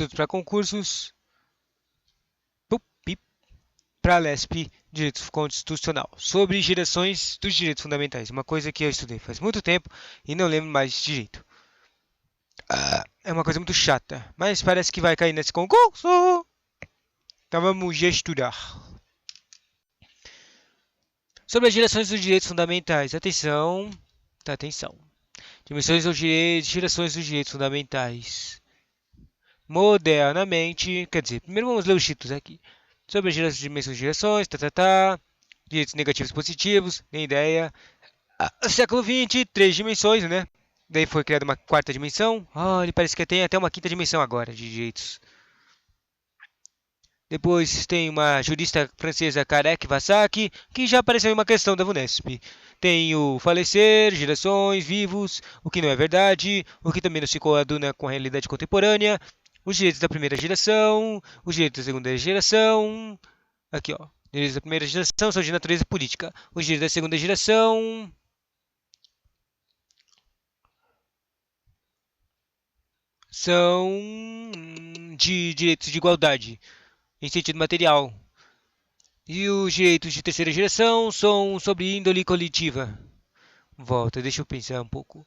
Estudos para concursos. Para a LESP, Direito Constitucional. Sobre gerações dos direitos fundamentais. Uma coisa que eu estudei faz muito tempo e não lembro mais de direito. É uma coisa muito chata, mas parece que vai cair nesse concurso. Então vamos já estudar. Sobre as gerações dos direitos fundamentais. Atenção. Tá, atenção. Dimensões dos direitos, gerações dos direitos fundamentais. Modernamente, quer dizer, primeiro vamos ler os títulos aqui. Sobre as dimensões de gerações, direitos negativos e positivos, nem ideia. Século XX, três dimensões, né? Daí foi criada uma quarta dimensão. Ele parece que tem até uma quinta dimensão agora de direitos. Depois tem uma jurista francesa, Karek Vassaki, que já apareceu em uma questão da VUNESP. Tem o falecer, gerações, vivos, o que não é verdade, o que também não se coaduna com a realidade contemporânea, os direitos da primeira geração, os direitos da segunda geração. Aqui, ó. Os direitos da primeira geração são de natureza política. Os direitos da segunda geração são de direitos de igualdade em sentido material. E os direitos de terceira geração são sobre índole coletiva. Volta, deixa eu pensar um pouco.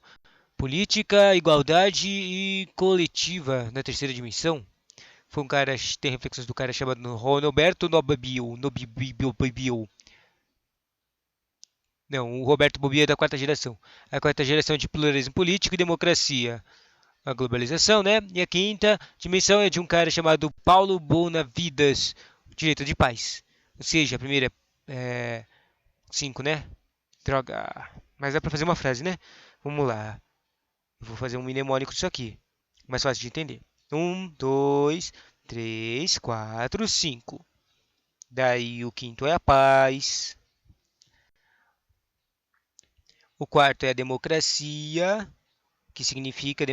Política, igualdade e coletiva na terceira dimensão. Foi um cara, tem reflexões do cara chamado Roberto Nobibio. Não, o Roberto Bobia é da quarta geração. A quarta geração é de pluralismo político e democracia. A globalização, né? E a quinta dimensão é de um cara chamado Paulo Bonavidas, direito de paz. Ou seja, a primeira é 5, né? Droga. Mas dá pra fazer uma frase, né? Vamos lá. Eu vou fazer um mnemônico disso aqui. Mais fácil de entender. 1, 2, 3, 4, 5. Daí o quinto é a paz. O quarto é a democracia, que significa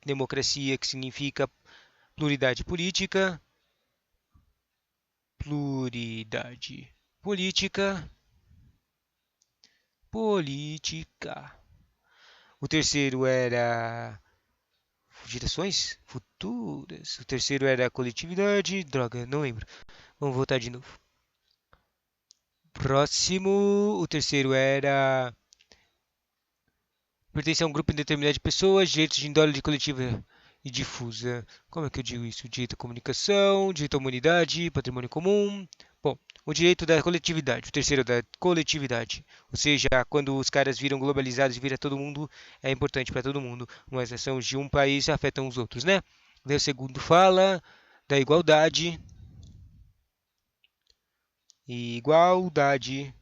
democracia, que significa pluralidade política. Pluralidade política. Política. O terceiro era gerações futuras. O terceiro era coletividade. Droga, não lembro. Vamos voltar de novo. Próximo. O terceiro era pertencer a um grupo indeterminado de pessoas. Direitos de índole coletiva e difusa. Como é que eu digo isso? Direito à comunicação, direito à humanidade, patrimônio comum. Bom, o direito da coletividade, o terceiro da coletividade. Ou seja, quando os caras viram globalizados e vira todo mundo, é importante para todo mundo. Mas as ações de um país afetam os outros, né? Daí o segundo fala da igualdade. Igualdade.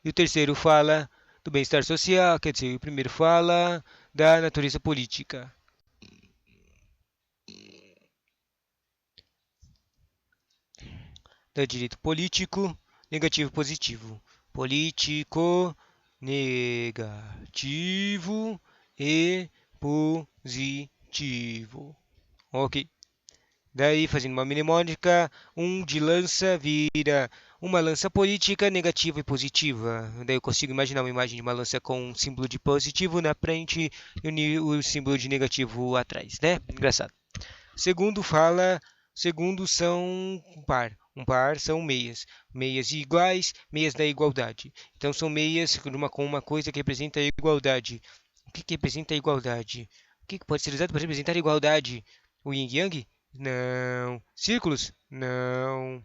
E o terceiro fala do bem-estar social, quer dizer, o primeiro fala da natureza política. Da direito político, negativo e positivo. Político, negativo e positivo. Ok. Daí, fazendo uma mnemônica, um de lança vira uma lança política negativa e positiva. Daí eu consigo imaginar uma imagem de uma lança com um símbolo de positivo na frente e o símbolo de negativo atrás, né? Engraçado. Segundo fala, segundo são um par. Um par são meias. Meias iguais, meias da igualdade. Então são meias com uma coisa que representa a igualdade. O que representa a igualdade? O que pode ser usado para representar a igualdade? O yin yang? Não. Círculos? Não.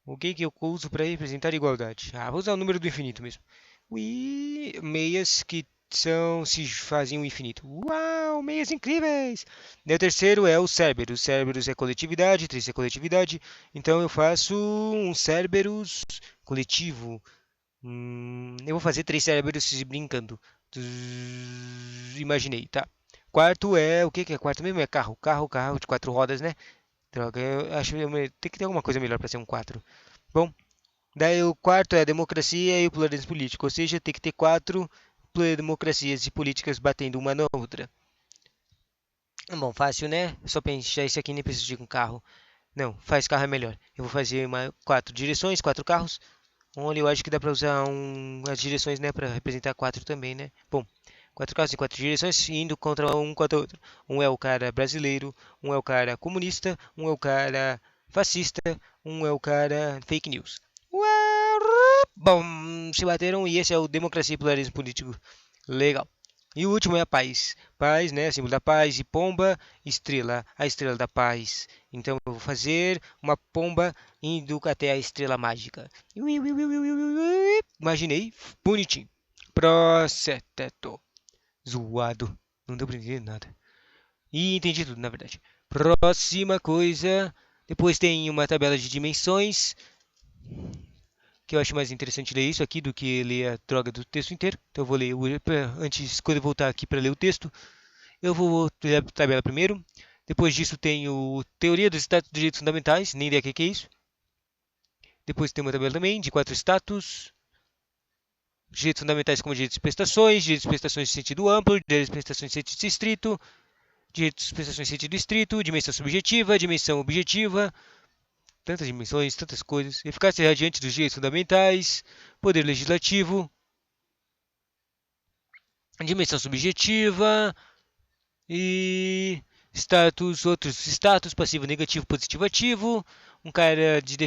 O que eu uso para representar a igualdade? Vou usar o número do infinito mesmo. Meias que se fazem o infinito. Uau, meias incríveis! Daí o terceiro é o Cerberus. Cerberus é coletividade, 3 é coletividade. Então eu faço um Cerberus coletivo. Eu vou fazer 3 Cerberus brincando. Imaginei, tá? Quarto é. O que é quarto mesmo? É carro. Carro de 4 rodas, né? Droga, eu acho que tem que ter alguma coisa melhor para ser um 4. Bom, daí o quarto é a democracia e o pluralismo político. Ou seja, tem que ter 4 democracias e políticas batendo uma na outra. Bom, fácil, né? Só pensar isso aqui, nem preciso de um carro. Não, faz carro é melhor. Eu vou fazer 4 direções, 4 carros. Olha, eu acho que dá para usar as direções, né, para representar 4 também, né? Bom, Quatro carros em quatro direções indo contra um contra o outro. Um é o cara brasileiro, um é o cara comunista, um é o cara fascista, um é o cara fake news. Bom, se bateram e esse é o democracia e pluralismo político. Legal. E o último é a paz. Paz, né? Símbolo da paz. E pomba, estrela. A estrela da paz. Então eu vou fazer uma pomba indo até a estrela mágica. Imaginei. Bonitinho. Proceteto. Zoado. Não deu pra entender nada. E entendi tudo, na verdade. Próxima coisa. Depois tem uma tabela de dimensões, que eu acho mais interessante ler isso aqui do que ler a droga do texto inteiro. Então eu vou ler antes, quando eu voltar aqui para ler o texto, eu vou ler a tabela primeiro. Depois disso tenho Teoria dos Estados de Direitos Fundamentais, nem ideia o que é isso. Depois tem uma tabela também de 4 status. Direitos fundamentais como direitos de prestações em sentido amplo, direitos de prestações em sentido estrito, direitos de prestações em sentido estrito, dimensão subjetiva, dimensão objetiva, tantas dimensões, tantas coisas. Eficácia radiante dos direitos fundamentais, poder legislativo, dimensão subjetiva e outros status, passivo, negativo, positivo, ativo, um cara de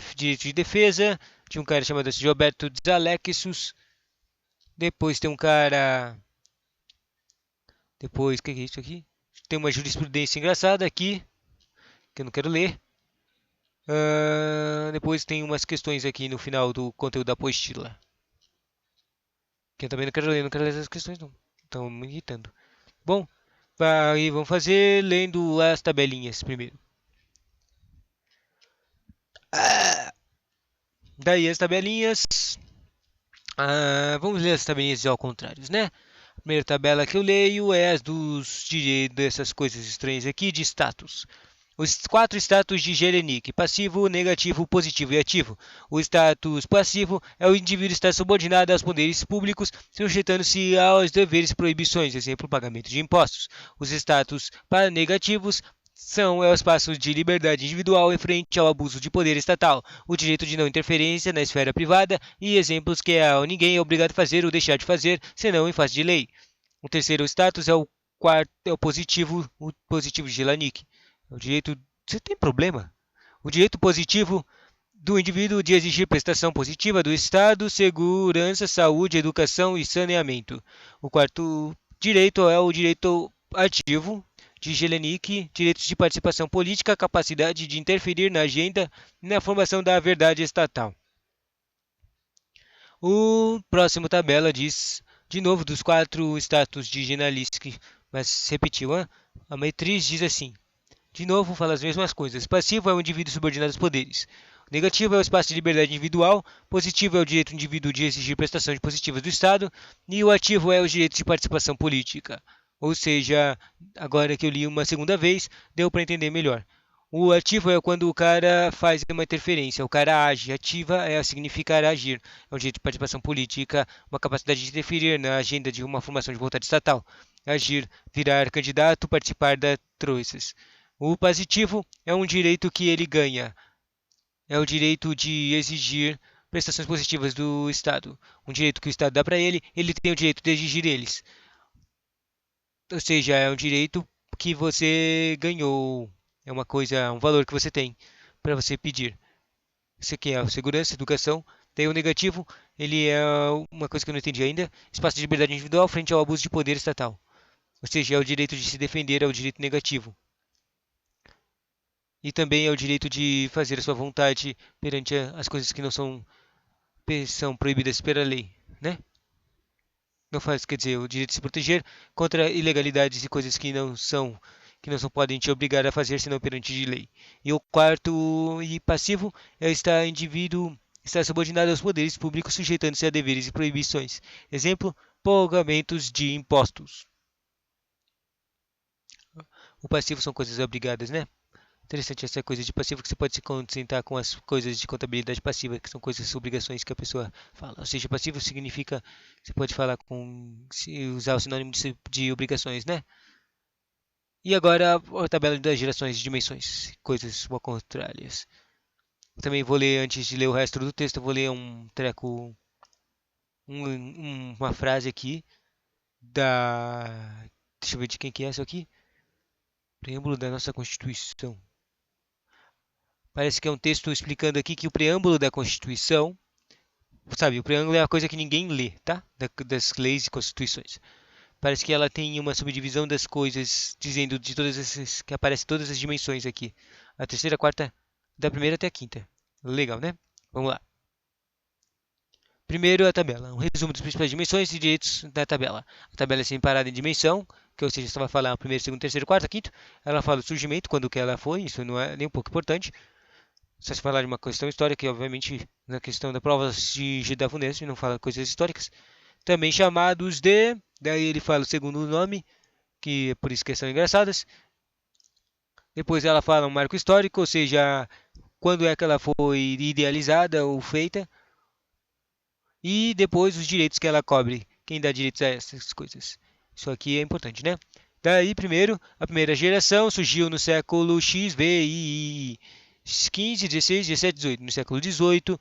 defesa, tinha um cara chamado Gilberto Zalexus, depois tem um cara, depois, o que é isso aqui? Tem uma jurisprudência engraçada aqui, que eu não quero ler. Depois tem umas questões aqui no final do conteúdo da apostila, que eu também não quero ler essas questões não, estão me irritando. Bom, aí vamos fazer lendo as tabelinhas primeiro. Daí as tabelinhas. Vamos ler as tabelinhas ao contrário, né? A primeira tabela que eu leio é as dessas coisas estranhas aqui de status. Os 4 status de Jelenic: passivo, negativo, positivo e ativo. O status passivo é o indivíduo estar subordinado aos poderes públicos, sujeitando-se aos deveres e proibições, exemplo, pagamento de impostos. Os status negativos é o espaço de liberdade individual em frente ao abuso de poder estatal, o direito de não interferência na esfera privada e exemplos que ninguém é obrigado a fazer ou deixar de fazer, senão em face de lei. O terceiro status é o positivo de Jelanic. O direito. Você tem problema? O direito positivo do indivíduo de exigir prestação positiva do Estado, segurança, saúde, educação e saneamento. O quarto direito é o direito ativo de Jelenic, direitos de participação política, capacidade de interferir na agenda e na formação da verdade estatal. O próximo tabela diz, de novo, dos 4 status de Jelenic, mas repetiu, a matriz diz assim. De novo, fala as mesmas coisas. Passivo é o indivíduo subordinado aos poderes. Negativo é o espaço de liberdade individual. Positivo é o direito do indivíduo de exigir prestações positivas do Estado. E o ativo é o direito de participação política. Ou seja, agora que eu li uma segunda vez, deu para entender melhor. O ativo é quando o cara faz uma interferência, o cara age. Ativa significar agir. É um direito de participação política, uma capacidade de interferir na agenda de uma formação de vontade estatal. Agir, virar candidato, participar da troças. O positivo é um direito que ele ganha. É o direito de exigir prestações positivas do Estado. Um direito que o Estado dá para ele, ele tem o direito de exigir eles. Ou seja, é um direito que você ganhou. É uma coisa, um valor que você tem para você pedir. Você quer a segurança, educação. Tem o negativo, ele é uma coisa que eu não entendi ainda. Espaço de liberdade individual frente ao abuso de poder estatal. Ou seja, é o direito de se defender, é o direito negativo. E também é o direito de fazer a sua vontade perante as coisas que não são proibidas pela lei, né? Não faz, quer dizer, o direito de se proteger contra ilegalidades e coisas que não podem te obrigar a fazer senão perante de lei. E o quarto e passivo é estar subordinado aos poderes públicos, sujeitando-se a deveres e proibições. Exemplo, pagamentos de impostos. O passivo são coisas obrigadas, né? Interessante essa coisa de passivo que você pode se concentrar com as coisas de contabilidade passiva, que são coisas, obrigações que a pessoa fala. Ou seja, passivo significa, você pode falar usar o sinônimo de obrigações, né? E agora a tabela das gerações de dimensões, coisas contrárias. Também vou ler, antes de ler o resto do texto, eu vou ler uma frase aqui da... Deixa eu ver de quem que é isso aqui. Preâmbulo da nossa Constituição. Parece que é um texto explicando aqui que o preâmbulo da Constituição, sabe, o preâmbulo é a coisa que ninguém lê, tá? Das leis e constituições. Parece que ela tem uma subdivisão das coisas, dizendo de todas essas, que aparece todas as dimensões aqui. A terceira, a quarta, da primeira até a quinta. Legal, né? Vamos lá. Primeiro, a tabela. Um resumo das principais dimensões e direitos da tabela. A tabela é separada em dimensão, que ou seja, você vai falar primeiro, segundo, terceiro, quarto, quinto. Ela fala do surgimento, quando que ela foi, isso não é nem um pouco importante. Se você falar de uma questão histórica, que obviamente na questão da prova de Geda Funes, não fala coisas históricas. Também chamados de, daí ele fala o segundo nome, que é por isso que são engraçadas. Depois ela fala um marco histórico, ou seja, quando é que ela foi idealizada ou feita. E depois os direitos que ela cobre. Quem dá direitos a essas coisas. Isso aqui é importante, né? Daí, primeiro, a primeira geração surgiu no século XVI, 15, 16, 17, 18. No século XVIII,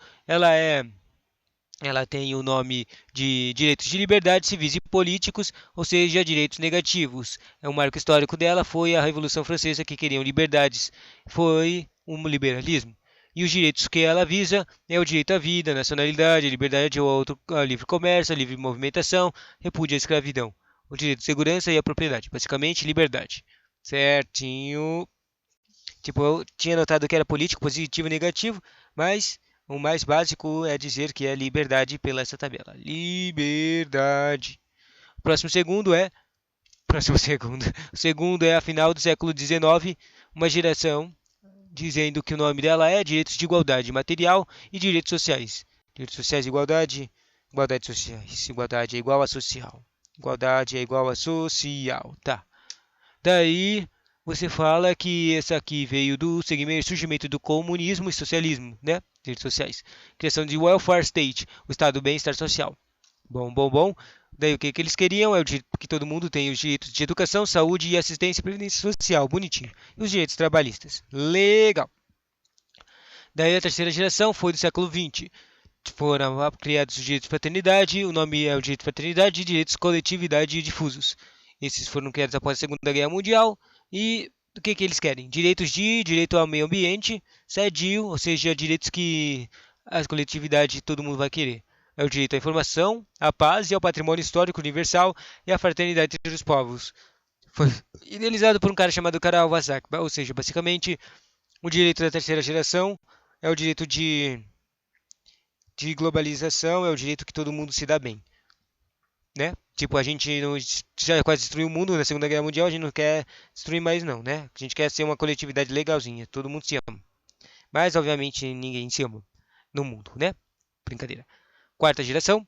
ela tem o nome de direitos de liberdade civis e políticos, ou seja, direitos negativos. O marco histórico dela foi a Revolução Francesa, que queriam liberdades. Foi um liberalismo. E os direitos que ela visa é o direito à vida, à nacionalidade, à liberdade ao livre comércio, à livre movimentação, repúdio à escravidão, o direito de segurança e à propriedade. Basicamente, liberdade. Certinho. Tipo, eu tinha notado que era político, positivo e negativo, mas o mais básico é dizer que é liberdade pela essa tabela. Liberdade. O próximo segundo é. Próximo segundo. O segundo é a final do século XIX, uma geração dizendo que o nome dela é Direitos de Igualdade Material e Direitos Sociais. Direitos Sociais, igualdade, igualdade sociais. Igualdade é igual a social. Igualdade é igual a social. Tá. Daí você fala que essa aqui veio do surgimento do comunismo e socialismo, né? Direitos sociais. Criação de welfare state, o estado do bem-estar social. Bom, bom, bom. Daí o que, que eles queriam é que todo mundo tenha os direitos de educação, saúde e assistência e previdência social, bonitinho. E os direitos trabalhistas. Legal. Daí a terceira geração foi do século XX. Foram criados os direitos de fraternidade, o nome é o direito de fraternidade e direitos de coletividade e difusos. Esses foram criados após a Segunda Guerra Mundial e o que, que eles querem? Direito ao meio ambiente, sadio, ou seja, direitos que a coletividade todo mundo vai querer. É o direito à informação, à paz e ao patrimônio histórico universal e à fraternidade entre os povos. Foi idealizado por um cara chamado Karl Vasak, ou seja, basicamente o direito da terceira geração é o direito de globalização, é o direito que todo mundo se dá bem, né? Tipo, a gente não, já quase destruiu o mundo na Segunda Guerra Mundial, a gente não quer destruir mais não, né? A gente quer ser uma coletividade legalzinha, todo mundo se ama. Mas, obviamente, ninguém se ama no mundo, né? Brincadeira. Quarta geração,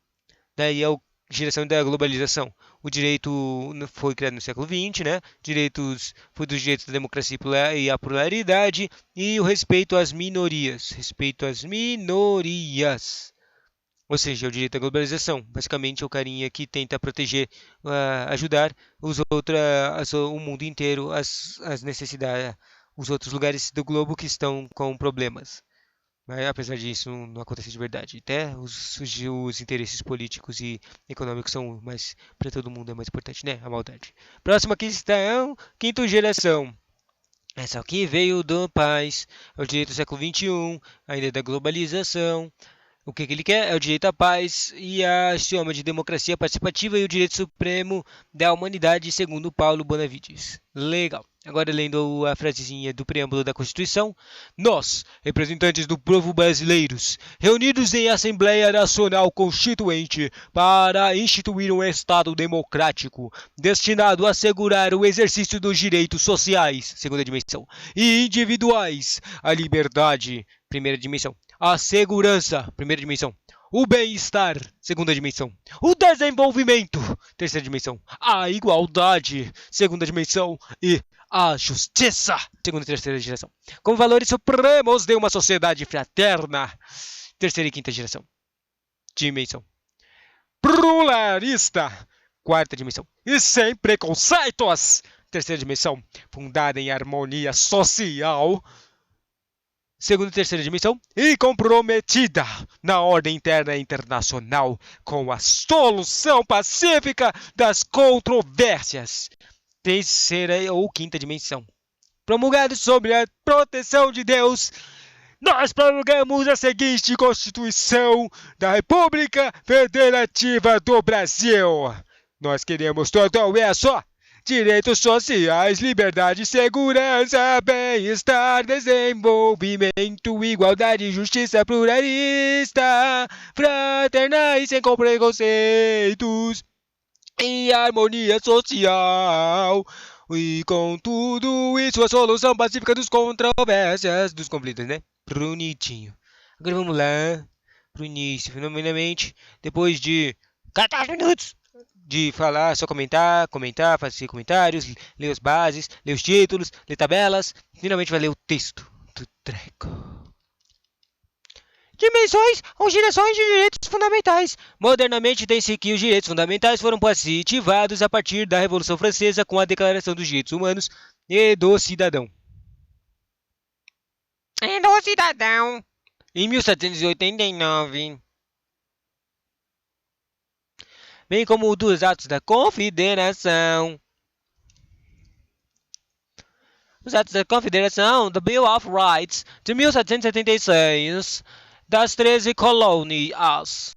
daí é a geração da globalização. O direito foi criado no século XX, né? Direitos, foi dos direitos da democracia e a pluralidade e o respeito às minorias. Respeito às minorias. Ou seja, o direito à globalização. Basicamente, é o carinha que tenta proteger, ajudar o mundo inteiro, as necessidades, os outros lugares do globo que estão com problemas. Mas, apesar disso, não acontece de verdade. Até os interesses políticos e econômicos são mais. Para todo mundo é mais importante, né? A maldade. Próxima questão: quinta geração. Essa aqui veio do paz. É o direito do século XXI, ainda da globalização. O que, que ele quer é o direito à paz e a axioma de democracia participativa e o direito supremo da humanidade, segundo Paulo Bonavides. Legal. Agora lendo a frasezinha do preâmbulo da Constituição. Nós, representantes do povo brasileiros, reunidos em Assembleia Nacional Constituinte para instituir um Estado democrático, destinado a assegurar o exercício dos direitos sociais, segunda dimensão, e individuais, a liberdade, primeira dimensão, a segurança, primeira dimensão, o bem-estar, segunda dimensão, o desenvolvimento, terceira dimensão, a igualdade, segunda dimensão e a justiça, segunda e terceira geração, como valores supremos de uma sociedade fraterna, terceira e quinta geração, dimensão, pluralista, quarta dimensão, e sem preconceitos, terceira dimensão, fundada em harmonia social, Segunda e terceira dimensão, e comprometida na ordem interna internacional com a solução pacífica das controvérsias. Terceira ou quinta dimensão, promulgado sobre a proteção de Deus, nós promulgamos a seguinte Constituição da República Federativa do Brasil. Nós queremos todo é só direitos sociais, liberdade, segurança, bem-estar, desenvolvimento, igualdade, justiça pluralista, fraterna e sem preconceitos, em harmonia social. E com tudo isso, a solução pacífica dos controvérsias, dos conflitos, né? Bonitinho. Agora vamos lá pro início. Fenomenalmente, depois de 14 minutos de falar, só comentar, fazer comentários, ler as bases, ler os títulos, ler tabelas, finalmente vai ler o texto do treco. Dimensões ou gerações de direitos fundamentais. Modernamente tem-se que os direitos fundamentais foram positivados a partir da Revolução Francesa com a Declaração dos Direitos Humanos e do Cidadão. Em 1789. Bem como dos atos da Confederação. Os atos da Confederação, the Bill of Rights, de 1776, das 13 colônias.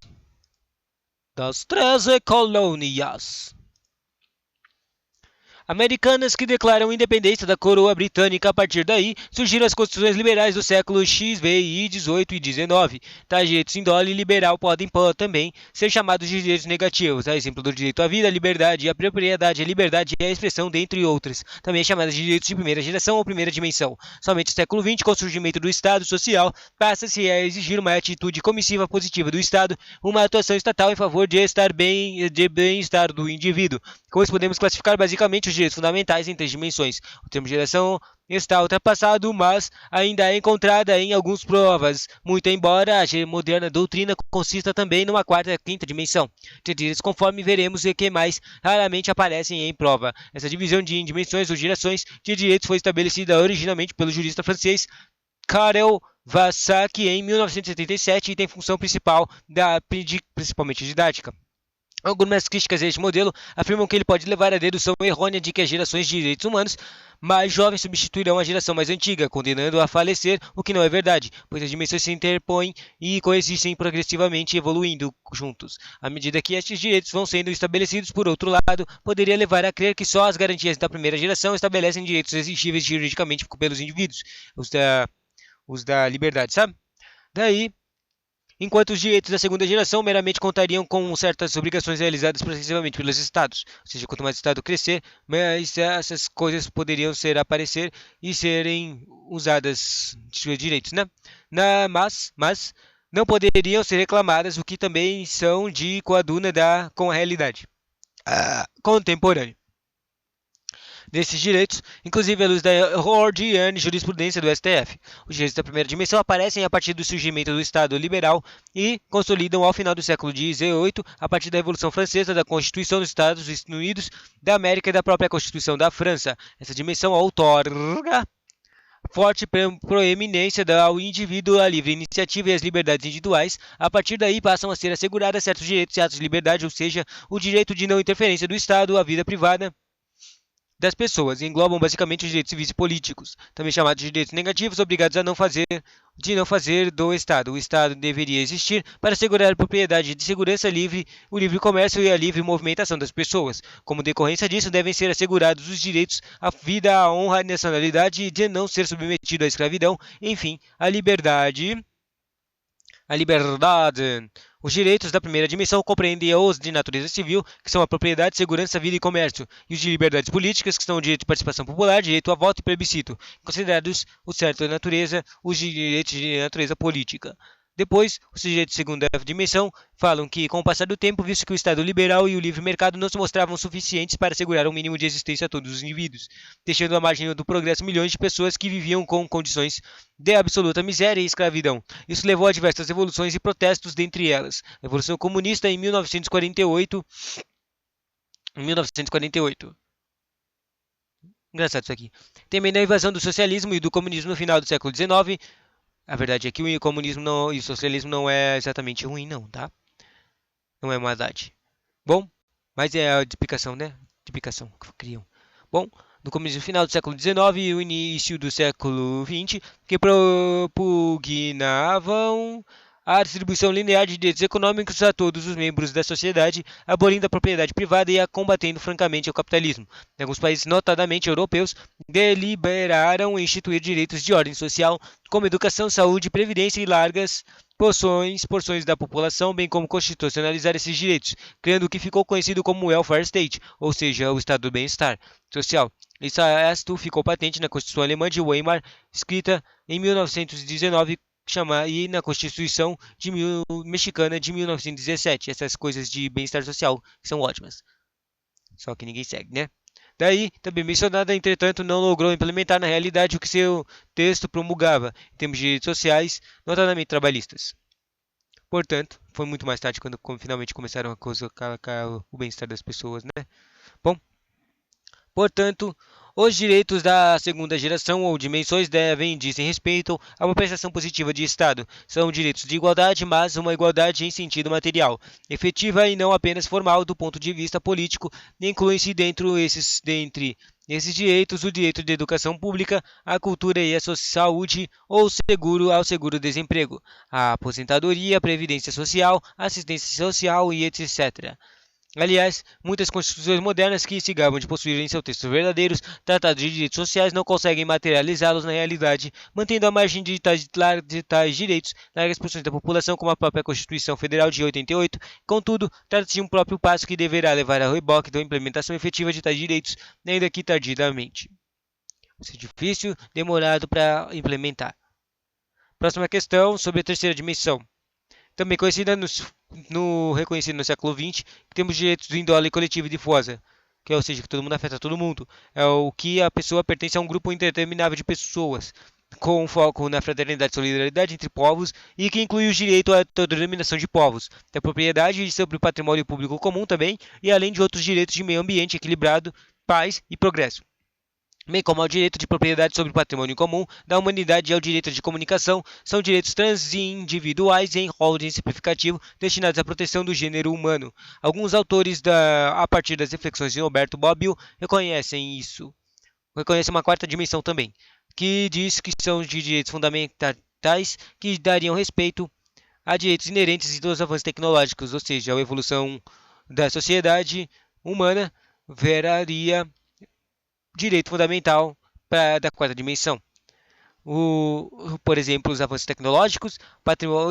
Americanas que declaram independência da coroa britânica. A partir daí, surgiram as constituições liberais do século XVI, XVIII e XIX. Tais direitos índole liberal podem também ser chamados de direitos negativos, a exemplo do direito à vida, à liberdade, à propriedade, à liberdade e à expressão, dentre outros. Também chamadas de direitos de primeira geração ou primeira dimensão. Somente no século XX, com o surgimento do Estado Social, passa-se a exigir uma atitude comissiva positiva do Estado, uma atuação estatal em favor de bem-estar do indivíduo. Com isso, podemos classificar basicamente os direitos fundamentais em três dimensões. O termo geração está ultrapassado, mas ainda é encontrada em algumas provas, muito embora a moderna doutrina consista também numa quarta e quinta dimensão de direitos, conforme veremos, e que mais raramente aparecem em prova. Essa divisão de dimensões ou gerações de direitos foi estabelecida originalmente pelo jurista francês Karel Vassak em 1977 e tem função principal principalmente didática. Algumas críticas a este modelo afirmam que ele pode levar à dedução errônea de que as gerações de direitos humanos mais jovens substituirão a geração mais antiga, condenando-a a falecer, o que não é verdade, pois as dimensões se interpõem e coexistem progressivamente, evoluindo juntos. À medida que estes direitos vão sendo estabelecidos, por outro lado, poderia levar a crer que só as garantias da primeira geração estabelecem direitos exigíveis juridicamente pelos indivíduos, os da liberdade, sabe? Daí, enquanto os direitos da segunda geração meramente contariam com certas obrigações realizadas progressivamente pelos estados. Ou seja, quanto mais o estado crescer, mais essas coisas poderiam aparecer e serem usadas de direitos, né? Mas não poderiam ser reclamadas, o que também são de coaduna com a realidade contemporânea desses direitos, inclusive à luz da ordinária jurisprudência do STF. Os direitos da primeira dimensão aparecem a partir do surgimento do Estado liberal e consolidam ao final do século XVIII, a partir da Revolução Francesa, da Constituição dos Estados Unidos da América e da própria Constituição da França. Essa dimensão outorga forte proeminência ao indivíduo, à livre iniciativa e às liberdades individuais. A partir daí passam a ser asseguradas certos direitos e atos de liberdade, ou seja, o direito de não interferência do Estado à vida privada das pessoas, e englobam basicamente os direitos civis e políticos, também chamados de direitos negativos, obrigados a não fazer do Estado. O Estado deveria existir para assegurar a propriedade de segurança livre, o livre comércio e a livre movimentação das pessoas. Como decorrência disso, devem ser assegurados os direitos à vida, à honra, à nacionalidade e de não ser submetido à escravidão, enfim, à liberdade. A liberdade. Os direitos da primeira dimensão compreendem os de natureza civil, que são a propriedade, segurança, vida e comércio, e os de liberdades políticas, que são o direito de participação popular, direito a voto e plebiscito, considerados o certo da natureza, os direitos de natureza política. Depois, os direitos de segunda dimensão falam que, com o passar do tempo, visto que o Estado liberal e o livre mercado não se mostravam suficientes para assegurar um mínimo de existência a todos os indivíduos, deixando à margem do progresso milhões de pessoas que viviam com condições de absoluta miséria e escravidão. Isso levou a diversas revoluções e protestos, dentre elas a Revolução Comunista em 1948. Engraçado isso aqui. Também a invasão do socialismo e do comunismo no final do século XIX, A verdade é que o comunismo e o socialismo não é exatamente ruim, não, tá? Não é maldade. Bom, mas é a explicação, né? Explicação que criam. Bom, no começo do final do século XIX e o início do século XX, que propugnavam a distribuição linear de direitos econômicos a todos os membros da sociedade, abolindo a propriedade privada e combatendo francamente o capitalismo. Alguns países, notadamente europeus, deliberaram instituir direitos de ordem social, como educação, saúde, previdência e largas porções da população, bem como constitucionalizar esses direitos, criando o que ficou conhecido como welfare state, ou seja, o estado do bem-estar social. Isto ficou patente na Constituição Alemã de Weimar, escrita em 1919, e na Constituição Mexicana de 1917. Essas coisas de bem-estar social são ótimas. Só que ninguém segue, né? Daí, também mencionada, entretanto, não logrou implementar na realidade o que seu texto promulgava, em termos de direitos sociais, notadamente trabalhistas. Portanto, foi muito mais tarde quando finalmente começaram a colocar o bem-estar das pessoas, né? Bom, portanto, os direitos da segunda geração ou dimensões dizem respeito a uma prestação positiva de Estado. São direitos de igualdade, mas uma igualdade em sentido material, efetiva e não apenas formal do ponto de vista político. Incluem-se dentre esses direitos o direito de educação pública, a cultura e a saúde ou seguro-desemprego, a aposentadoria, a previdência social, assistência social e etc. Aliás, muitas constituições modernas que se gabam de possuir em seus textos verdadeiros tratados de direitos sociais não conseguem materializá-los na realidade, mantendo à margem de tais direitos largas porções da população, como a própria Constituição Federal de 88. Contudo, trata-se de um próprio passo que deverá levar a reboque da implementação efetiva de tais direitos, ainda que tardiamente. Isso é difícil, demorado para implementar. Próxima questão sobre a terceira dimensão. Também reconhecida no século XX, que temos direitos de índole coletiva e difusa, que ou seja, que todo mundo afeta todo mundo. É o que a pessoa pertence a um grupo indeterminável de pessoas, com foco na fraternidade e solidariedade entre povos, e que inclui o direito à autodeterminação de povos, da propriedade sobre o patrimônio público comum também, e além de outros direitos de meio ambiente equilibrado, paz e progresso, bem como ao direito de propriedade sobre o patrimônio comum da humanidade e ao direito de comunicação, são direitos transindividuais em holding simplificativo destinados à proteção do gênero humano. Alguns autores, a partir das reflexões de Roberto Bobbio, reconhecem isso. Reconhecem uma quarta dimensão também, que diz que são de direitos fundamentais que dariam respeito a direitos inerentes dos avanços tecnológicos, ou seja, a evolução da sociedade humana veraria direito fundamental da quarta dimensão. Por exemplo, os avanços tecnológicos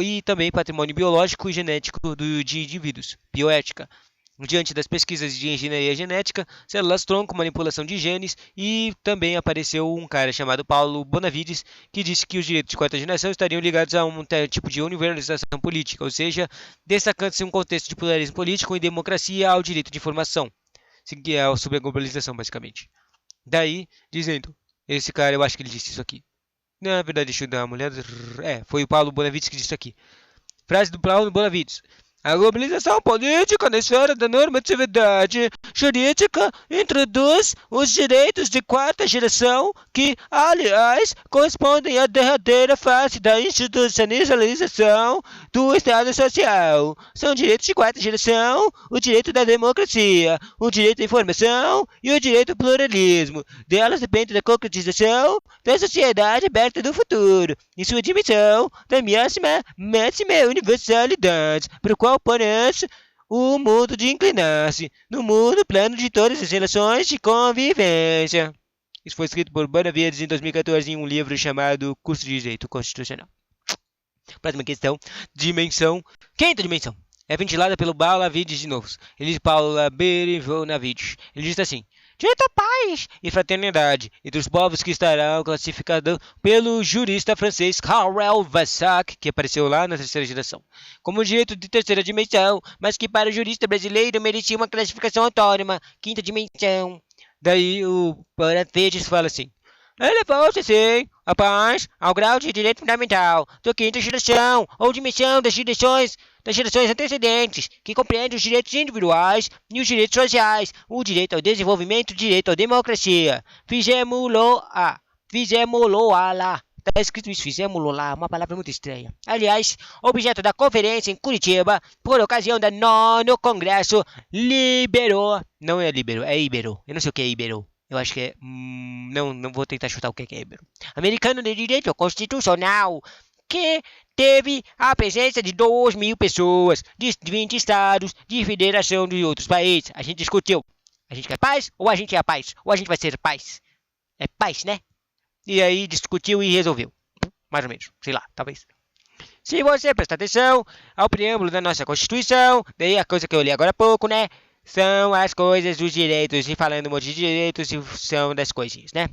e também patrimônio biológico e genético de indivíduos, bioética. Diante das pesquisas de engenharia genética, células-tronco, manipulação de genes, e também apareceu um cara chamado Paulo Bonavides, que disse que os direitos de quarta geração estariam ligados a um tipo de universalização política, ou seja, destacando-se um contexto de pluralismo político e democracia ao direito de informação, que é sobre a globalização, basicamente. Daí, dizendo, esse cara, eu acho que ele disse isso aqui. Na verdade, deixa eu dar uma olhada. Foi o Paulo Bonavides que disse isso aqui. Frase do Paulo Bonavides. A globalização política na esfera da normatividade jurídica introduz os direitos de quarta geração que, aliás, correspondem à derradeira fase da institucionalização do Estado Social. São direitos de quarta geração, o direito da democracia, o direito à informação e o direito ao pluralismo. Delas depende da concretização da sociedade aberta do futuro, em sua dimensão da máxima universalidade, para o qual parece o mundo de inclinar-se no mundo plano de todas as relações de convivência. Isso foi escrito por Bonavides em 2014 em um livro chamado Curso de Direito Constitucional. Próxima questão. Quinta dimensão. É ventilada pelo Bonavides de novo. Ele diz Paula Bonavides. Ele diz assim: direito à paz e fraternidade entre os povos que estarão classificados pelo jurista francês Karel Vassac, que apareceu lá na terceira geração, como direito de terceira dimensão, mas que para o jurista brasileiro merecia uma classificação autônoma, quinta dimensão. Daí o Bonavides fala assim: elevou-se, sim, a paz ao grau de direito fundamental da quinta geração, ou dimensão das gerações antecedentes, que compreende os direitos individuais e os direitos sociais, o direito ao desenvolvimento e o direito à democracia. Fizemo-lo lá. Tá escrito isso, fizemos lá, uma palavra muito estranha. Aliás, objeto da conferência em Curitiba, por ocasião da nono Congresso, liberou. Não é liberou, é Ibero. Eu não sei o que é Ibero. Eu acho que é. Não vou tentar chutar o que é Ibero. Americano de Direito Constitucional, que teve a presença de 2.000 pessoas, de 20 estados, de federação de outros países. A gente discutiu. A gente quer paz ou a gente é a paz? Ou a gente vai ser paz? É paz, né? E aí discutiu e resolveu. Mais ou menos, sei lá, talvez. Se você prestar atenção ao preâmbulo da nossa Constituição, daí a coisa que eu li agora há pouco, né? São as coisas dos direitos, e falando um monte de direitos, são das coisinhas, né?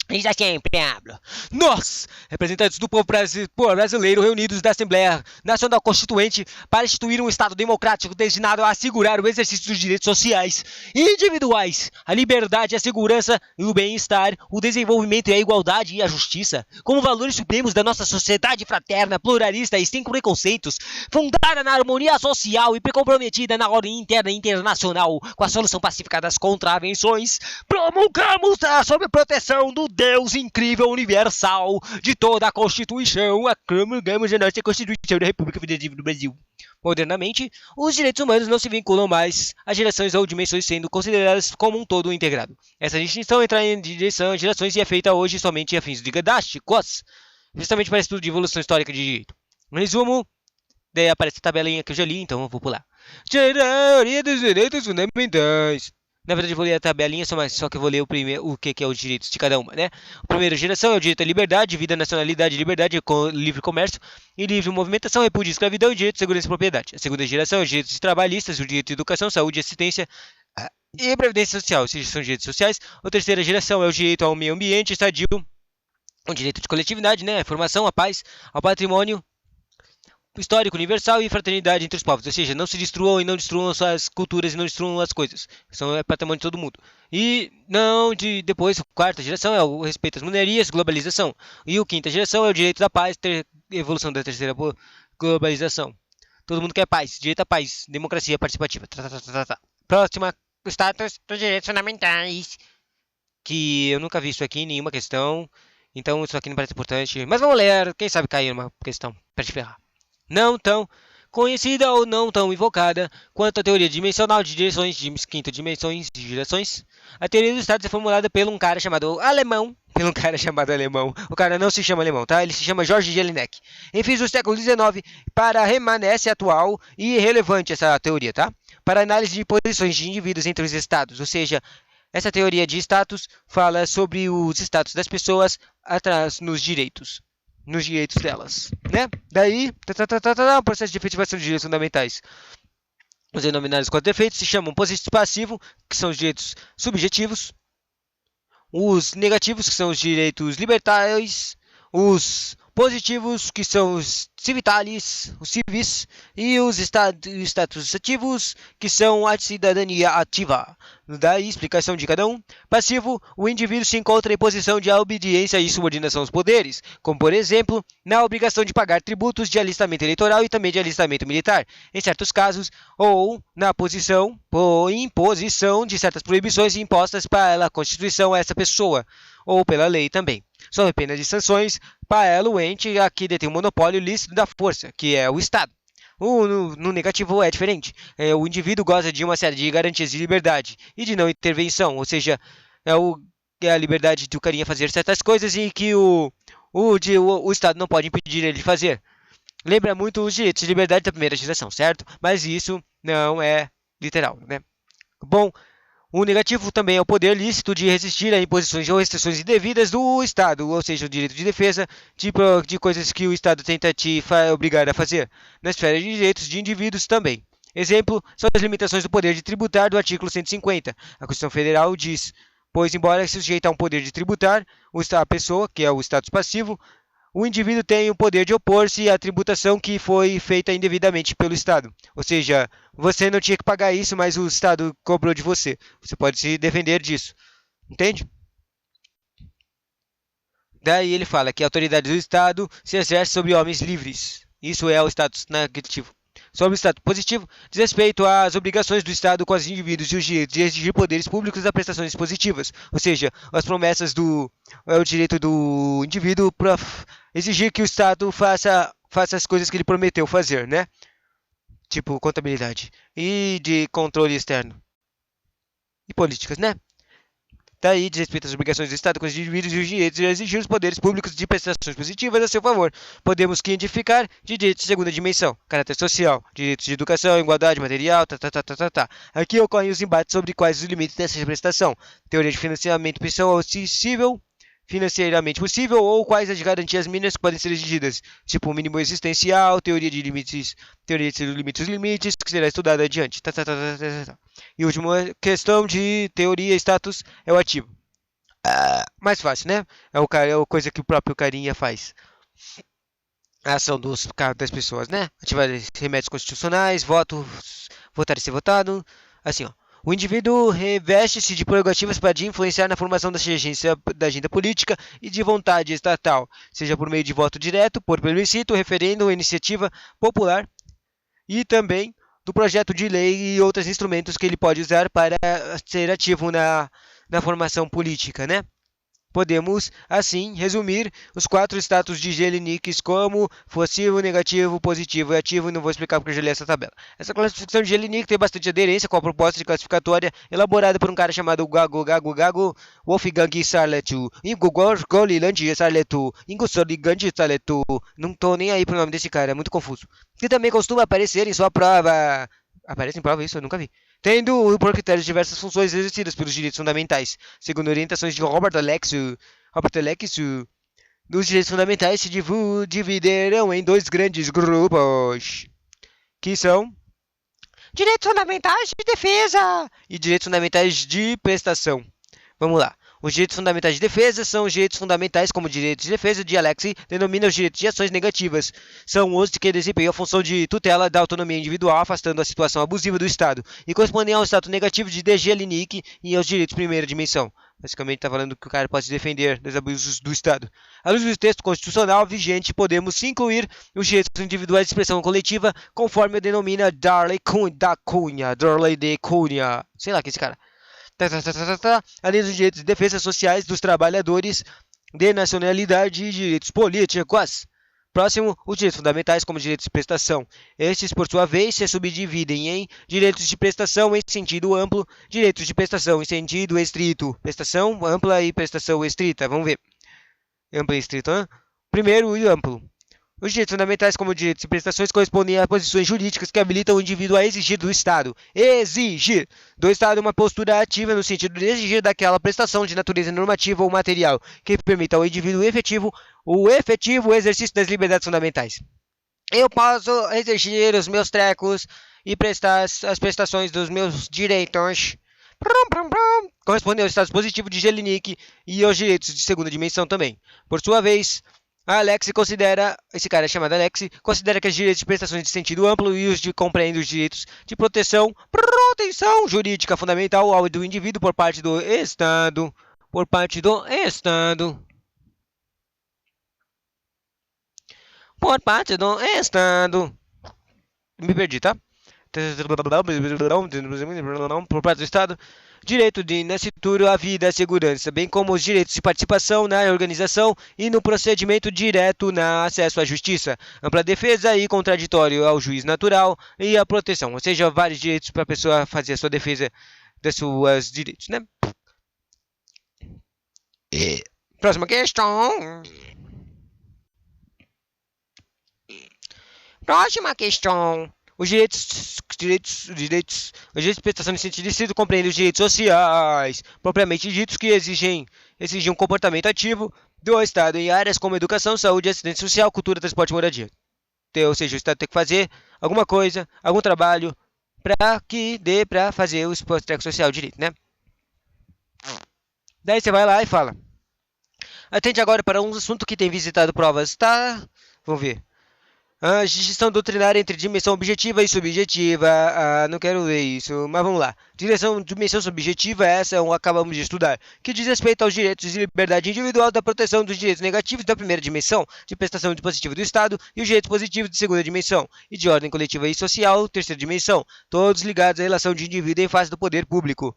Diz assim, preâmbulo. Nós, representantes do povo brasileiro reunidos da Assembleia Nacional Constituinte, para instituir um Estado democrático destinado a assegurar o exercício dos direitos sociais e individuais, a liberdade, a segurança e o bem-estar, o desenvolvimento e a igualdade e a justiça, como valores supremos da nossa sociedade fraterna, pluralista e sem preconceitos, fundada na harmonia social e comprometida na ordem interna e internacional com a solução pacífica das contravenções, promulgamos sob a proteção do Deus incrível universal de toda a Constituição, promulgamos a nossa Constituição da República Federativa do Brasil. Modernamente, os direitos humanos não se vinculam mais a gerações ou dimensões, sendo consideradas como um todo integrado. Essa distinção entre gerações e é feita hoje somente a fins didáticos, justamente para estudo de evolução histórica de direito. No resumo, daí aparece a tabelinha que eu já li, então eu vou pular. Teoria dos direitos fundamentais. Na verdade, eu vou ler a tabelinha, só que eu vou ler o que é os direitos de cada uma, né? A primeira geração é o direito à liberdade, vida, nacionalidade, liberdade, livre comércio e livre movimentação, repúdio, escravidão e direito de segurança e propriedade. A segunda geração é os direitos trabalhistas, o direito de educação, saúde, assistência e previdência social, ou seja, são direitos sociais. A terceira geração é o direito ao meio ambiente sadio, o direito de coletividade, né? A formação, a paz, ao patrimônio histórico universal e fraternidade entre os povos, ou seja, não se destruam e não destruam suas culturas e não destruam as coisas. São patrimônio de todo mundo. E não de depois, a quarta geração é o respeito às minorias, globalização. E o quinta geração é o direito da paz, evolução da terceira globalização. Todo mundo quer paz, direito à paz, democracia participativa. Próxima, status dos direitos fundamentais, que eu nunca vi isso aqui em nenhuma questão. Então isso aqui não parece importante. Mas vamos ler, quem sabe cair numa questão para te ferrar. Não tão conhecida ou não tão invocada quanto a teoria dimensional de direções de quinta dimensões de gerações. A teoria dos estados é formulada por um cara chamado alemão. O cara não se chama alemão, tá? Ele se chama George Jelinek. Em fins do século XIX, permanece atual e relevante essa teoria, tá? Para análise de posições de indivíduos entre os estados, ou seja, essa teoria de status fala sobre os status das pessoas atrás nos direitos delas, né? Daí, o processo de efetivação de direitos fundamentais. Os denominados quatro defeitos se chamam positivo e passivo, que são os direitos subjetivos, os negativos, que são os direitos libertários, os positivos, que são os civitalis, os civis, e os status ativos, que são a cidadania ativa. Daí, explicação de cada um. Passivo, o indivíduo se encontra em posição de obediência e subordinação aos poderes, como, por exemplo, na obrigação de pagar tributos de alistamento eleitoral e também de alistamento militar, em certos casos, ou na posição ou imposição de certas proibições impostas pela Constituição a essa pessoa, ou pela lei também. Sob pena de sanções para o ente a que detém o monopólio lícito da força, que é o Estado. No negativo é diferente. O indivíduo goza de uma série de garantias de liberdade e de não intervenção, ou seja, é a liberdade do carinha fazer certas coisas e que o Estado não pode impedir ele de fazer. Lembra muito os direitos de liberdade da primeira geração, certo? Mas isso não é literal, né? Bom, o negativo também é o poder lícito de resistir a imposições ou restrições indevidas do Estado, ou seja, o direito de defesa de coisas que o Estado tenta te obrigar a fazer, na esfera de direitos de indivíduos também. Exemplo são as limitações do poder de tributar do artigo 150. A Constituição Federal diz, pois embora se sujeite a um poder de tributar, a pessoa, que é o status passivo, o indivíduo tem o poder de opor-se à tributação que foi feita indevidamente pelo Estado. Ou seja, você não tinha que pagar isso, mas o Estado cobrou de você. Você pode se defender disso. Entende? Daí ele fala que a autoridade do Estado se exerce sobre homens livres. Isso é o status negativo. Sobre o Estado positivo, diz respeito às obrigações do Estado com os indivíduos e os direitos de exigir poderes públicos a prestações positivas, ou seja, as promessas do é o direito do indivíduo para exigir que o Estado faça as coisas que ele prometeu fazer, né? Tipo contabilidade e de controle externo e políticas, né? Daí, diz respeito às obrigações do Estado com os indivíduos e os direitos de exigir os poderes públicos de prestações positivas a seu favor. Podemos que identificar de direitos de segunda dimensão, caráter social, direitos de educação, igualdade material, tá. Aqui ocorrem os embates sobre quais os limites dessa prestação. Teoria de financiamento pessoal acessível, financeiramente possível ou quais as garantias mínimas que podem ser exigidas, tipo o mínimo existencial, teoria de limites dos limites, que será estudada adiante. E última questão de teoria e status é o ativo. Mais fácil, né? É a coisa que o próprio carinha faz. A ação das pessoas, né? Ativar remédios constitucionais, votar e ser votado. Assim, ó. O indivíduo reveste-se de prerrogativas para influenciar na formação da agenda política e de vontade estatal, seja por meio de voto direto, por plebiscito, referendo ou iniciativa popular, e também do projeto de lei e outros instrumentos que ele pode usar para ser ativo na formação política, né? Podemos, assim, resumir os 4 status de Jelinek como possível, negativo, positivo e ativo, e não vou explicar porque eu já li essa tabela. Essa classificação de Jelinek tem bastante aderência com a proposta de classificatória elaborada por um cara chamado Gago Wolfgang Sarletu, Ingogor Goliland Sarletu, Ingusoliland Sarletu. Não tô nem aí pro nome desse cara, é muito confuso. Que também costuma aparecer em sua prova. Aparece em prova isso? Eu nunca vi. Tendo por critérios diversas funções exercidas pelos direitos fundamentais, segundo orientações de Robert Alexio, os direitos fundamentais se dividirão em 2 grandes grupos, que são direitos fundamentais de defesa e direitos fundamentais de prestação. Vamos lá. Os direitos fundamentais de defesa são os direitos fundamentais, como direitos de defesa de Alexei denomina os direitos de ações negativas. São os que desempenham a função de tutela da autonomia individual, afastando a situação abusiva do Estado, e correspondem ao status negativo de DG Linick e aos direitos de primeira dimensão. Basicamente está falando que o cara pode se defender dos abusos do Estado. À luz do texto constitucional vigente, podemos incluir os direitos individuais de expressão coletiva, conforme denomina Darley de Cunha. Sei lá que é esse cara. Além dos direitos de defesa sociais dos trabalhadores de nacionalidade e direitos políticos. Próximo, os direitos fundamentais como direitos de prestação. Estes, por sua vez, se subdividem em direitos de prestação em sentido amplo, direitos de prestação em sentido estrito, prestação ampla e prestação estrita. Vamos ver. Ampla e estrita. Hein? Primeiro, o amplo. Os direitos fundamentais, como direitos e prestações, correspondem a posições jurídicas que habilitam o indivíduo a exigir do Estado. Exigir do Estado uma postura ativa no sentido de exigir daquela prestação de natureza normativa ou material que permita ao indivíduo o efetivo exercício das liberdades fundamentais. Eu posso exigir os meus trecos e prestar as prestações dos meus direitos. Correspondem ao estado positivo de Jelinek e aos direitos de segunda dimensão também. Por sua vez, esse cara é chamado Alex, considera que os direitos de prestações de sentido amplo e os de compreendem os direitos de proteção jurídica fundamental ao do indivíduo por parte do Estado, Me perdi, tá? Por parte do Estado, direito de nascituro à vida e à segurança, bem como os direitos de participação na organização e no procedimento direto na acesso à justiça, ampla defesa e contraditório ao juiz natural e à proteção, ou seja, vários direitos para a pessoa fazer a sua defesa dos seus direitos, né? Próxima questão. Próxima questão. Os direitos de prestação de sentido estrito compreendem os direitos sociais, propriamente ditos, que exigem um comportamento ativo do Estado em áreas como educação, saúde, assistência social, cultura, transporte e moradia. Ou seja, o Estado tem que fazer alguma coisa, algum trabalho, para que dê para fazer o treco social direito, né? Daí você vai lá e fala. Atende agora para um assunto que tem visitado provas, tá? Vamos ver. A distinção doutrinária entre dimensão objetiva e subjetiva. Não quero ler isso, mas vamos lá. Dimensão subjetiva, essa acabamos de estudar, que diz respeito aos direitos de liberdade individual, da proteção dos direitos negativos da primeira dimensão, de prestação dispositiva do Estado, e os direitos positivos de segunda dimensão, e de ordem coletiva e social, terceira dimensão, todos ligados à relação de indivíduo em face do poder público.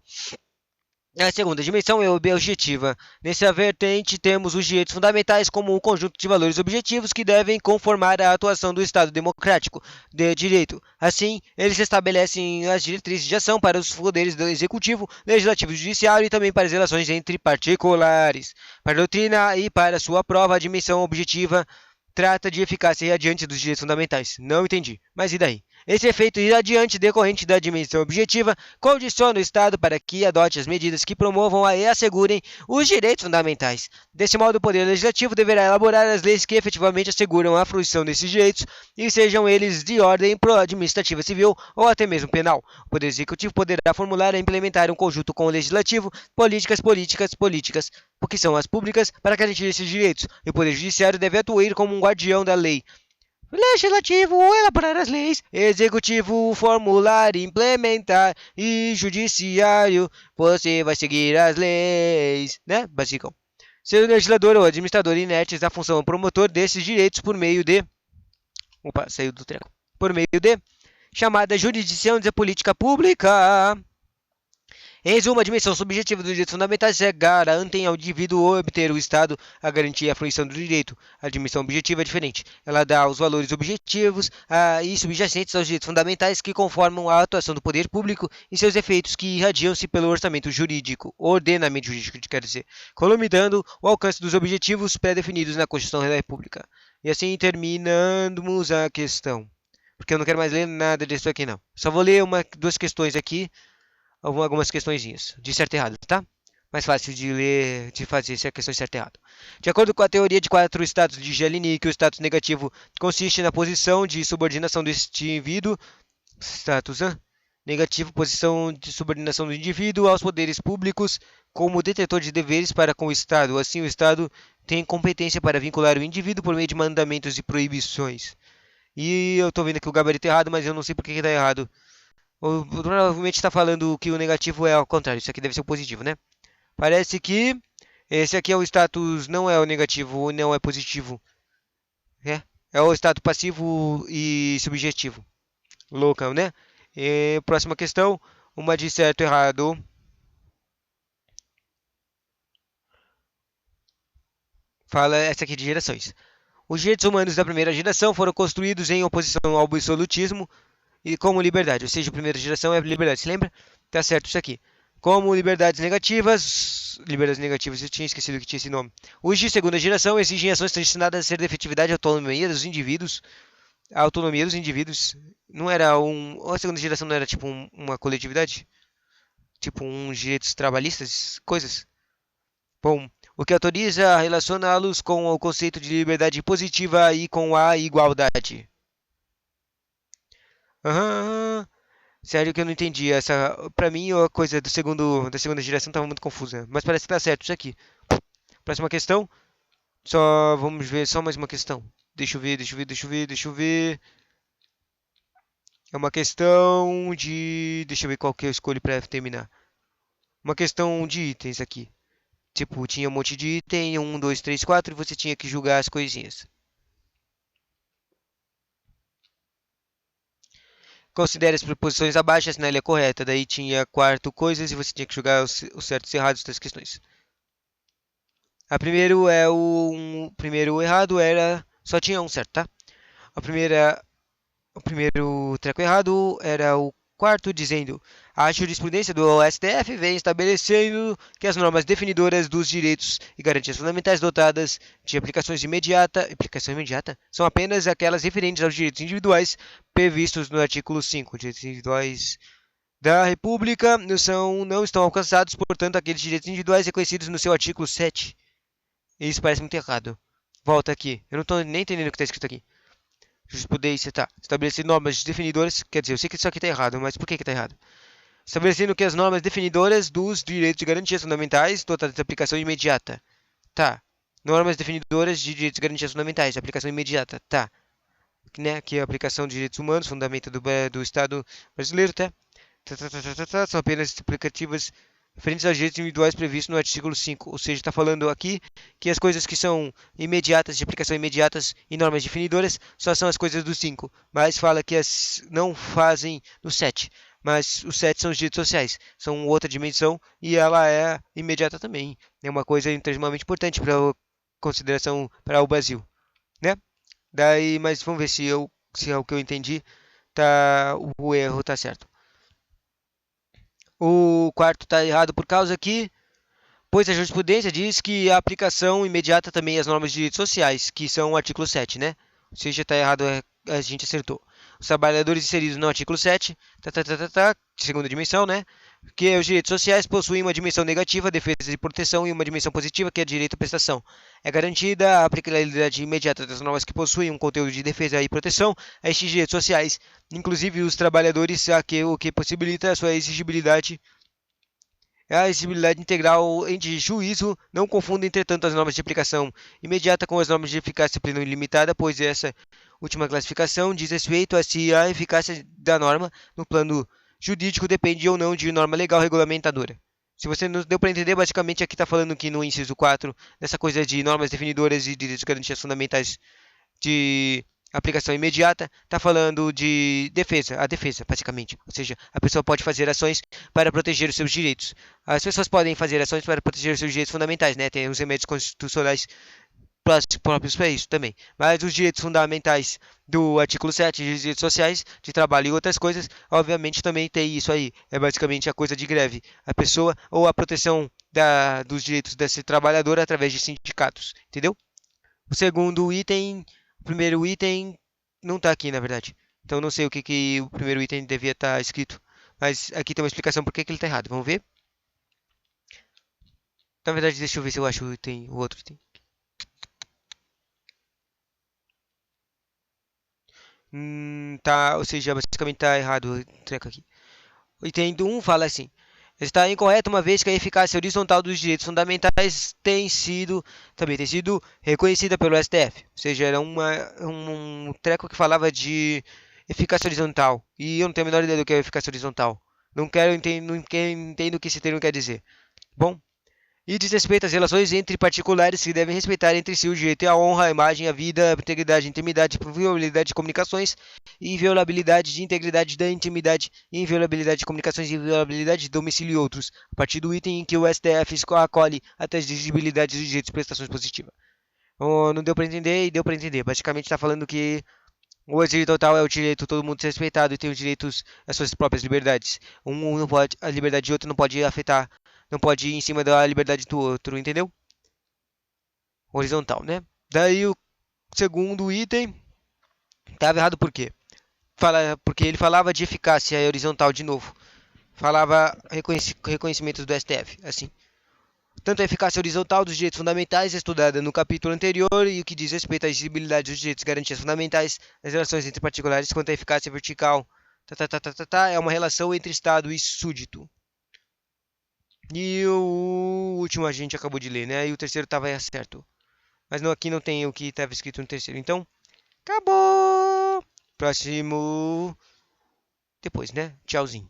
A segunda dimensão é objetiva. Nessa vertente, temos os direitos fundamentais como um conjunto de valores objetivos que devem conformar a atuação do Estado democrático de direito. Assim, eles estabelecem as diretrizes de ação para os poderes do executivo, legislativo e judiciário e também para as relações entre particulares. Para a doutrina e para sua prova, a dimensão objetiva trata de eficácia irradiante dos direitos fundamentais. Não entendi, mas e daí? Esse efeito irradiante decorrente da dimensão objetiva condiciona o Estado para que adote as medidas que promovam e assegurem os direitos fundamentais. Desse modo, o Poder Legislativo deverá elaborar as leis que efetivamente asseguram a fruição desses direitos, e sejam eles de ordem administrativa, civil ou até mesmo penal. O Poder Executivo poderá formular e implementar um conjunto com o Legislativo políticas, porque são as públicas, para garantir esses direitos, e o Poder Judiciário deve atuar como um guardião da lei. Legislativo elaborar as leis, executivo formular, implementar e judiciário você vai seguir as leis, né? Basicão. Ser o legislador ou administrador inertes da função promotor desses direitos por meio de... Opa, saiu do treco. Por meio de chamada jurisdição de política pública. Em resumo, a dimensão subjetiva dos direitos fundamentais garantem ao indivíduo obter o Estado a garantir a fruição do direito. A dimensão objetiva é diferente. Ela dá os valores objetivos e subjacentes aos direitos fundamentais que conformam a atuação do poder público e seus efeitos que irradiam-se pelo ordenamento jurídico, quer dizer, colomitando o alcance dos objetivos pré-definidos na Constituição da República. E assim terminamos a questão. Porque eu não quero mais ler nada disso aqui, não. Só vou ler duas questões aqui, algumas questõezinhas, de certo e errado, tá? Mais fácil de ler, de fazer se a questão é certo e errado. De acordo com a teoria de quatro estados de Jelinek, o status negativo consiste na posição de subordinação do indivíduo, status negativo, posição de subordinação do indivíduo aos poderes públicos como detetor de deveres para com o Estado. Assim, o Estado tem competência para vincular o indivíduo por meio de mandamentos e proibições. E eu estou vendo aqui o gabarito errado, mas eu não sei por que está errado. Ou provavelmente está falando que o negativo é ao contrário. Isso aqui deve ser o positivo, né? Parece que esse aqui é o status, não é o negativo, não é positivo. É o status passivo e subjetivo. Loucão, né? Próxima questão. Uma de certo e errado. Fala essa aqui de gerações. Os direitos humanos da primeira geração foram construídos em oposição ao absolutismo e como liberdade, ou seja, a primeira geração é liberdade, se lembra? Tá certo isso aqui. Como liberdades negativas, eu tinha esquecido que tinha esse nome. Os de segunda geração exigem ações destinadas a ser de efetividade e autonomia dos indivíduos. A autonomia dos indivíduos não era a segunda geração não era tipo uma coletividade? Tipo uns direitos trabalhistas, coisas? Bom, o que autoriza a relacioná-los com o conceito de liberdade positiva e com a igualdade. Aham. Sério que eu não entendi essa. Pra mim, a coisa da segunda geração tava muito confusa. Mas parece que tá certo isso aqui. Próxima questão. Só vamos ver só mais uma questão. Deixa eu ver. É uma questão de. Deixa eu ver qual que eu escolho pra terminar. Uma questão de itens aqui. Tipo, tinha um monte de item, um, dois, três, quatro, e você tinha que julgar as coisinhas. Considere as proposições abaixo, assinale a correta. Daí tinha quarto coisas e você tinha que julgar os certos e errados das questões. A primeiro primeiro errado era só tinha um certo, tá? A primeira o primeiro treco errado era o quarto dizendo: a jurisprudência do STF vem estabelecendo que as normas definidoras dos direitos e garantias fundamentais dotadas de aplicação imediata são apenas aquelas referentes aos direitos individuais previstos no artigo 5. Direitos individuais da República não estão alcançados, portanto, aqueles direitos individuais reconhecidos no seu artigo 7. Isso parece muito errado. Volta aqui. Eu não estou nem entendendo o que está escrito aqui. Jurisprudência, tá. Estabelecer normas definidoras. Quer dizer, eu sei que isso aqui está errado, mas por que está errado? Estabelecendo que as normas definidoras dos direitos e garantias fundamentais dotadas de aplicação imediata. Tá. Normas definidoras de direitos e garantias fundamentais. Aplicação imediata. Tá. né, que é a aplicação de direitos humanos, fundamento do Estado brasileiro, tá? São apenas explicativas referentes aos direitos individuais previstos no artigo 5, ou seja, está falando aqui que as coisas que são imediatas, de aplicação imediatas e normas definidoras, só são as coisas do 5, mas fala que as não fazem no 7. Mas os 7 são os direitos sociais, são outra dimensão e ela é imediata também. É uma coisa extremamente importante para consideração para o Brasil, né? Daí, mas vamos ver se é o que eu entendi, tá, o erro tá certo. O quarto está errado por causa que, pois a jurisprudência diz que a aplicação imediata também às normas de direitos sociais, que são o artigo 7, né? Ou seja, está errado, a gente acertou. Os trabalhadores inseridos no artigo 7, segunda dimensão, né? Que os direitos sociais possuem uma dimensão negativa, defesa e proteção, e uma dimensão positiva, que é direito à prestação. É garantida a aplicabilidade imediata das normas que possuem um conteúdo de defesa e proteção a estes direitos sociais, inclusive os trabalhadores, o que possibilita a sua exigibilidade a exigibilidade integral de juízo não confunda, entretanto, as normas de aplicação imediata com as normas de eficácia plena e ilimitada, pois essa última classificação diz respeito a se a eficácia da norma no plano jurídico depende ou não de norma legal regulamentadora. Se você não deu para entender, basicamente aqui está falando que no inciso 4, nessa coisa de normas definidoras e direitos e garantias fundamentais de aplicação imediata, está falando de defesa, a defesa, basicamente. Ou seja, a pessoa pode fazer ações para proteger os seus direitos. As pessoas podem fazer ações para proteger os seus direitos fundamentais, né? Tem os remédios constitucionais próprios para isso também. Mas os direitos fundamentais do artigo 7, de direitos sociais, de trabalho e outras coisas, obviamente também tem isso aí. É basicamente a coisa de greve. A pessoa ou a proteção dos direitos desse trabalhador através de sindicatos, entendeu? O segundo item, o primeiro item não está aqui, na verdade. Então não sei o que, que o primeiro item devia estar escrito. Mas aqui tem uma explicação por que, que ele está errado. Vamos ver? Na verdade, deixa eu ver se eu acho o outro item. Tá, ou seja, basicamente está errado o treco aqui. O item do 1 fala assim: está incorreto uma vez que a eficácia horizontal dos direitos fundamentais também tem sido reconhecida pelo STF. Ou seja, era um treco que falava de eficácia horizontal. E eu não tenho a menor ideia do que é eficácia horizontal. Não entendo o que esse termo quer dizer. Bom, e diz respeito às relações entre particulares que devem respeitar entre si o direito à honra, à imagem, à vida, à integridade, intimidade, inviolabilidade de comunicações, inviolabilidade de integridade da intimidade, inviolabilidade de comunicações, inviolabilidade de domicílio e outros, a partir do item em que o STF acolhe a exigibilidade dos direitos de prestações positivas. Oh, não deu para entender e deu para entender. Basicamente está falando que o direito total é o direito de todo mundo ser respeitado e tem os direitos às suas próprias liberdades. Um não pode, a liberdade de outro não pode afetar, não pode ir em cima da liberdade do outro, entendeu? Horizontal, né? Daí o segundo item estava errado por quê? Porque ele falava de eficácia horizontal de novo. Falava reconhecimento do STF, assim. Tanto a eficácia horizontal dos direitos fundamentais, estudada no capítulo anterior, e o que diz respeito à exigibilidade dos direitos e garantias fundamentais nas relações entre particulares, quanto à eficácia vertical, é uma relação entre Estado e súdito. E o último a gente acabou de ler, né? E o terceiro estava certo. Mas não, aqui não tem o que estava escrito no terceiro. Então, acabou! Próximo. Depois, né? Tchauzinho.